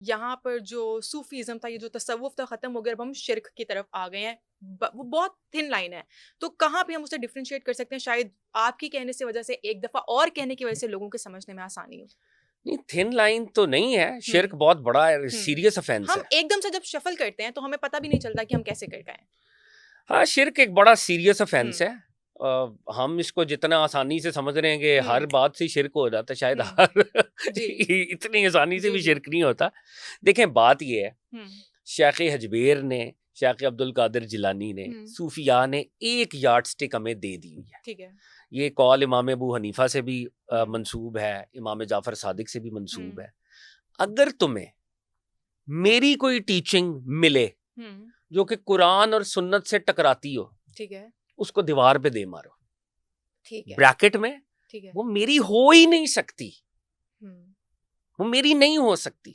یہاں پر جو صوفیزم تھا, یہ جو تصوف تھا, ختم ہو گیا, اب ہم شرک کی طرف آ گئے ہیں. وہ بہت تھن لائن ہے, تو کہاں پہ ہم اسے ڈفرینشیٹ کر سکتے ہیں؟ شاید آپ کی کہنے سے وجہ سے ایک دفعہ اور کہنے کی وجہ سے لوگوں کے سمجھنے میں آسانی ہو. نہیں, تھن لائن تو نہیں ہے, شرک بہت بڑا سیریس افینس ہم ہے. ایک دم سے جب شفل کرتے ہیں تو ہمیں پتہ بھی نہیں چلتا کہ ہم کیسے کر گئے ہیں. ہاں, شرک ایک بڑا سیریس افینس ہے. ہم اس کو جتنا آسانی سے سمجھ رہے ہیں کہ ہر بات سے شرک ہو جاتا ہے, شاید اتنی آسانی سے بھی شرک نہیں ہوتا. دیکھیں, بات یہ ہے, شیخ حجبیر نے, شیخ عبد القادر جیلانی نے, صوفیاء نے ایک یارڈ سٹک ہمیں دے دی ہے. ٹھیک ہے, یہ قول امام ابو حنیفہ سے بھی منسوب ہے, امام جعفر صادق سے بھی منسوب ہے. اگر تمہیں میری کوئی ٹیچنگ ملے جو کہ قرآن اور سنت سے ٹکراتی ہو, ٹھیک ہے, اس کو دیوار پہ دے مارو. ٹھیک ہے, بریکٹ میں ٹھیک ہے, وہ میری ہو ہی نہیں سکتی, وہ میری نہیں ہو سکتی.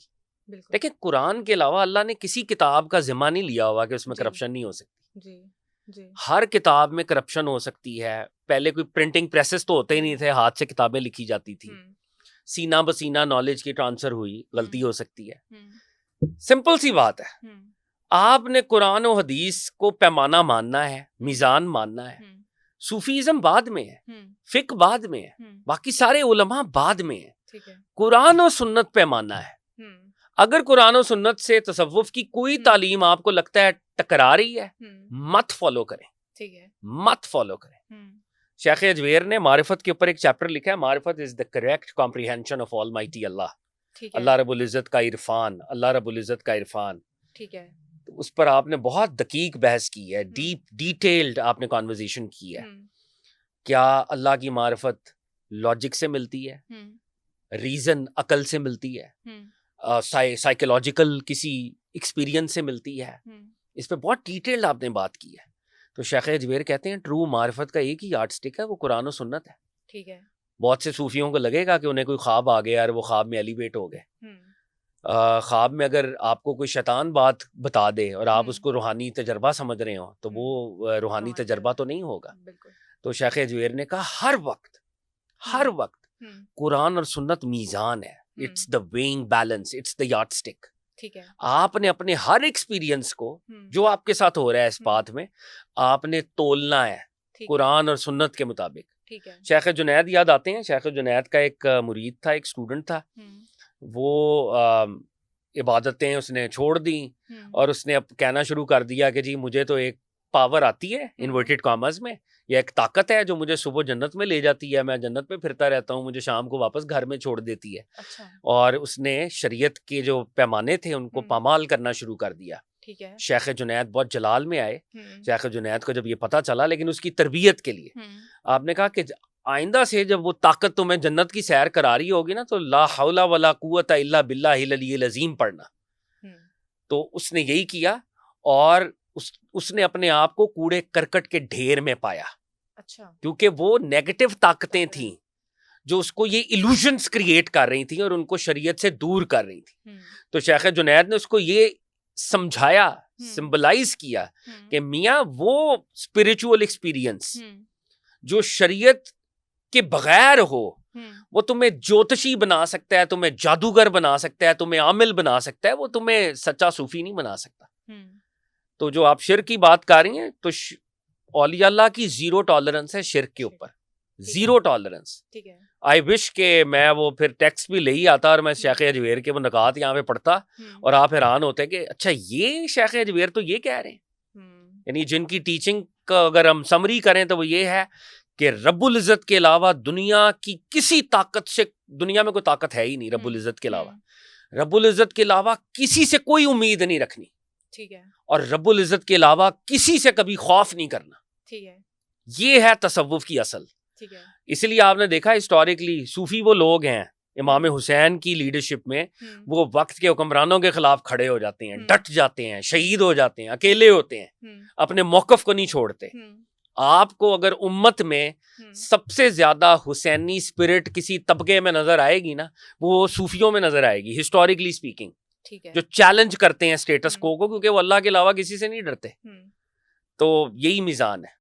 بالکل. لیکن قرآن کے علاوہ اللہ نے کسی کتاب کا ذمہ نہیں لیا ہوا کہ اس میں کرپشن نہیں ہو سکتی. جی جی, ہر کتاب میں کرپشن ہو سکتی ہے. پہلے کوئی پرنٹنگ پریسز تو ہوتے ہی نہیں تھے, ہاتھ سے کتابیں لکھی جاتی تھی. سینہ بسینہ نالج کی ٹرانسفر ہوئی, غلطی ہو سکتی ہے. سمپل سی بات ہے, آپ نے قرآن و حدیث کو پیمانہ ماننا ہے, میزان ماننا ہے. صوفیزم بعد میں ہے, فقہ بعد میں ہے, باقی سارے علماء بعد میں ہیں. قرآن و سنت پیمانہ ہے. اگر قرآن و سنت سے تصوف کی کوئی تعلیم آپ کو لگتا ہے ٹکرا رہی ہے, مت فالو کریں, مت فالو کریں. شیخ اجویر نے معرفت کے اوپر ایک چیپٹر لکھا ہے, معرفت is the correct comprehension of almighty Allah. Allah رب العزت کا عرفان, اللہ رب العزت کا عرفان. ٹھیک ہے, اس پر آپ نے بہت دقیق بحث کی ہے, ڈیٹیلڈ آپ نے کانورزیشن کی ہے. کیا اللہ کی معرفت لاجک سے ملتی ہے, ریزن عقل سے ملتی ہے, سائیکولوجیکل کسی ایکسپیرینس سے ملتی ہے؟ اس پہ بہت ڈیٹیلڈ آپ نے بات کی ہے. تو شیخ اجویر کہتے ہیں ٹرو معرفت کا ایک ہی یارڈ سٹک ہے, وہ قرآن و سنت ہے. ٹھیک ہے. بہت سے صوفیوں کو لگے گا کہ انہیں کوئی خواب آ گیا اور وہ خواب میں ایلیویٹ ہو گئے. خواب میں اگر آپ کو کوئی شیطان بات بتا دے اور آپ اس کو روحانی تجربہ سمجھ رہے ہو تو وہ روحانی تجربہ تو نہیں ہوگا. تو شیخ اجویر نے کہا ہر وقت قرآن اور سنت میزان ہے. It's the weighing balance, it's the yardstick. ٹھیک ہے. آپ نے اپنے ہر ایکسپیرینس کو جو آپ کے ساتھ ہو رہا ہے اس بات میں, آپ نے تولنا ہے قرآن اور سنت کے مطابق. شیخ جنید یاد آتے ہیں, شیخ جنید کا ایک مرید تھا, ایک اسٹوڈنٹ تھا. وہ عبادتیں اس نے چھوڑ دیں اور اس نے اب کہنا شروع کر دیا کہ جی مجھے تو ایک پاور آتی ہے انورٹڈ کامرز میں, یا ایک طاقت ہے جو مجھے صبح جنت میں لے جاتی ہے, میں جنت میں پھرتا رہتا ہوں, مجھے شام کو واپس گھر میں چھوڑ دیتی ہے. اور اس نے شریعت کے جو پیمانے تھے ان کو پامال کرنا شروع کر دیا. شیخ جنید بہت جلال میں آئے. شیخ جنید کو جب یہ پتا چلا, لیکن اس کی تربیت کے لیے آپ نے کہا کہ آئندہ سے جب وہ طاقت تمہیں جنت کی سیر کرا رہی ہوگی نا تو لا حول ولا قوت الا باللہ العلی العظیم پڑھنا. تو اس نے یہی کیا اور اس نے اپنے آپ کو کوڑے کرکٹ کے ڈھیر میں پایا. اچھا. کیونکہ وہ نیگیٹو طاقتیں تھیں جو اس کو یہ ایلوژنز کریٹ کر رہی تھیں اور ان کو شریعت سے دور کر رہی تھیں. تو شیخ جنید نے اس کو یہ سمجھایا, سمبلائز کیا کہ میاں وہ اسپرچول ایکسپیرینس جو شریعت کے بغیر ہو وہ تمہیں جوتشی بنا سکتا ہے, تمہیں جادوگر بنا سکتا ہے, تمہیں عامل بنا سکتا ہے, وہ تمہیں سچا صوفی نہیں بنا سکتا. تو جو آپ شرک کی بات کر رہی ہیں تو اولیاء اللہ کی زیرو ٹالرنس ہے شرک کے اوپر, زیرو ٹالرنس. آئی وش کہ میں وہ پھر ٹیکسٹ بھی لے ہی آتا اور میں شیخ اجویر کے وہ نکات یہاں پہ پڑھتا اور آپ حیران ہوتے کہ اچھا یہ شیخ اجویر تو یہ کہہ رہے ہیں. یعنی جن کی ٹیچنگ کا اگر ہم سمری کریں تو وہ یہ ہے کہ رب العزت کے علاوہ دنیا کی کسی طاقت سے, دنیا میں کوئی طاقت ہے ہی نہیں رب العزت کے علاوہ, رب العزت کے علاوہ کسی سے کوئی امید نہیں رکھنی. ٹھیک ہے. اور رب العزت کے علاوہ کسی سے کبھی خوف نہیں کرنا. ٹھیک ہے. یہ ہے تصوف کی اصل. ٹھیک ہے. اس لیے آپ نے دیکھا ہسٹوریکلی صوفی وہ لوگ ہیں امام حسین کی لیڈرشپ میں وہ وقت کے حکمرانوں کے خلاف کھڑے ہو جاتے ہیں, ڈٹ جاتے ہیں, شہید ہو جاتے ہیں, اکیلے ہوتے ہیں, اپنے موقف کو نہیں چھوڑتے. آپ کو اگر امت میں سب سے زیادہ حسینی اسپرٹ کسی طبقے میں نظر آئے گی نا, وہ صوفیوں میں نظر آئے گی ہسٹوریکلی اسپیکنگ, جو چیلنج کرتے ہیں اسٹیٹس کو کیونکہ وہ اللہ کے علاوہ کسی سے نہیں ڈرتے. تو یہی میزان ہے.